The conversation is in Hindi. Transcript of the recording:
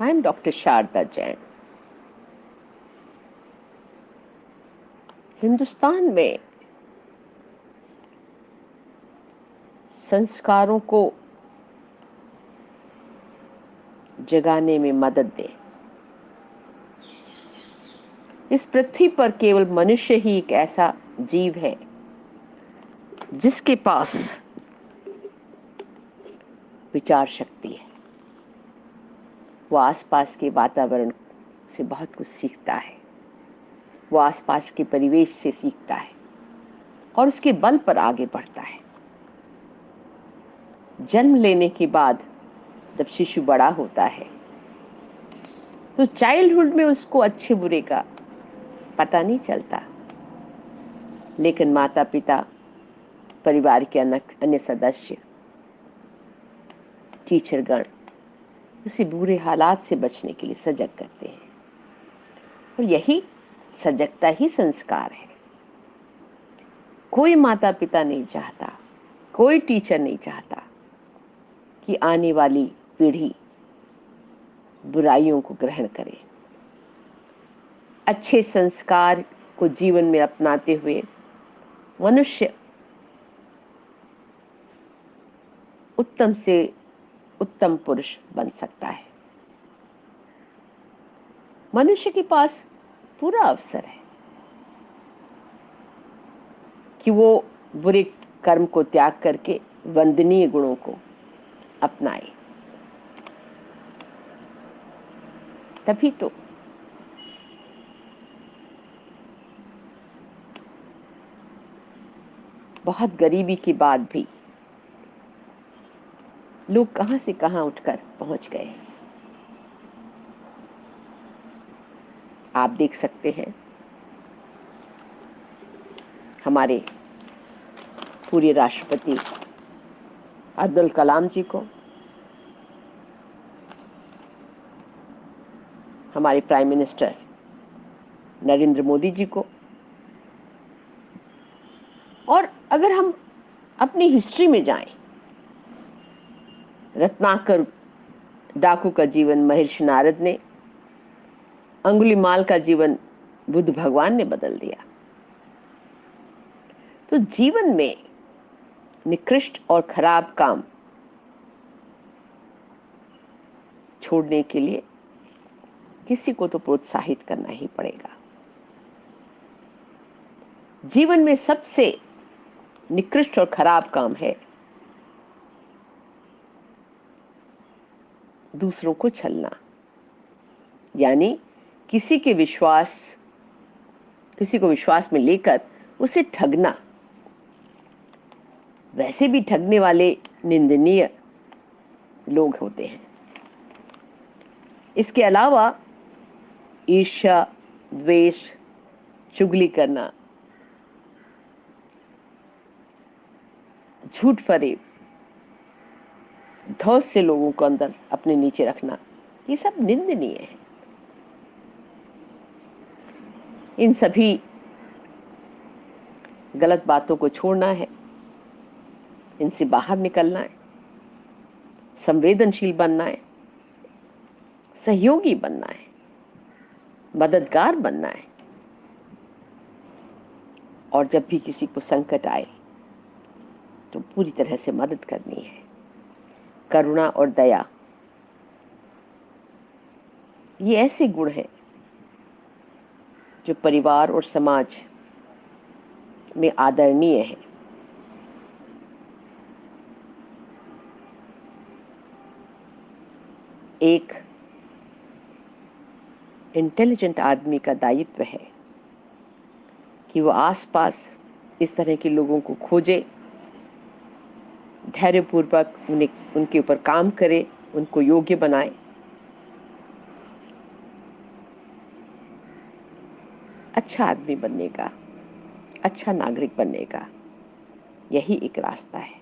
I am Dr. Sharda Jain. Hindustan में संस्कारों को जगाने में मदद दें। इस पृथ्वी पर केवल मनुष्य ही एक ऐसा जीव है जिसके पास विचार शक्ति है। वो आसपास के वातावरण से बहुत कुछ सीखता है, वो आसपास के परिवेश से सीखता है और उसके बल पर आगे बढ़ता है। जन्म लेने के बाद जब शिशु बड़ा होता है तो चाइल्डहुड में उसको अच्छे बुरे का पता नहीं चलता, लेकिन माता पिता, परिवार के अन्य सदस्य, टीचरगण उसे बुरे हालात से बचने के लिए सजग करते हैं। और यही सजगता ही संस्कार है। कोई माता पिता नहीं चाहता, कोई टीचर नहीं चाहता कि आने वाली पीढ़ी बुराइयों को ग्रहण करे। अच्छे संस्कार को जीवन में अपनाते हुए मनुष्य उत्तम से उत्तम पुरुष बन सकता है। मनुष्य के पास पूरा अवसर है कि वो बुरे कर्म को त्याग करके वंदनीय गुणों को अपनाए। तभी तो बहुत गरीबी के बाद भी लोग कहां से कहां उठकर पहुंच गए। आप देख सकते हैं हमारे पूर्व राष्ट्रपति अब्दुल कलाम जी को, हमारे प्राइम मिनिस्टर नरेंद्र मोदी जी को। और अगर हम अपनी हिस्ट्री में जाएं, रत्नाकर डाकू का जीवन महर्षि नारद ने, अंगुलीमाल का जीवन बुद्ध भगवान ने बदल दिया। तो जीवन में निकृष्ट और खराब काम छोड़ने के लिए किसी को तो प्रोत्साहित करना ही पड़ेगा। जीवन में सबसे निकृष्ट और खराब काम है दूसरों को छलना, यानी किसी को विश्वास में लेकर उसे ठगना। वैसे भी ठगने वाले निंदनीय लोग होते हैं। इसके अलावा ईर्ष्या, द्वेष, चुगली करना, झूठ फरेब, धौस से लोगों को अंदर अपने नीचे रखना, ये सब निंदनीय है। इन सभी गलत बातों को छोड़ना है, इनसे बाहर निकलना है, संवेदनशील बनना है, सहयोगी बनना है, मददगार बनना है। और जब भी किसी को संकट आए तो पूरी तरह से मदद करनी है। करुणा और दया ये ऐसे गुण हैं जो परिवार और समाज में आदरणीय है। एक इंटेलिजेंट आदमी का दायित्व है कि वो आसपास इस तरह के लोगों को खोजे, धैर्यपूर्वक उनके ऊपर काम करे, उनको योग्य बनाए। अच्छा आदमी बनने का, अच्छा नागरिक बनने का यही एक रास्ता है।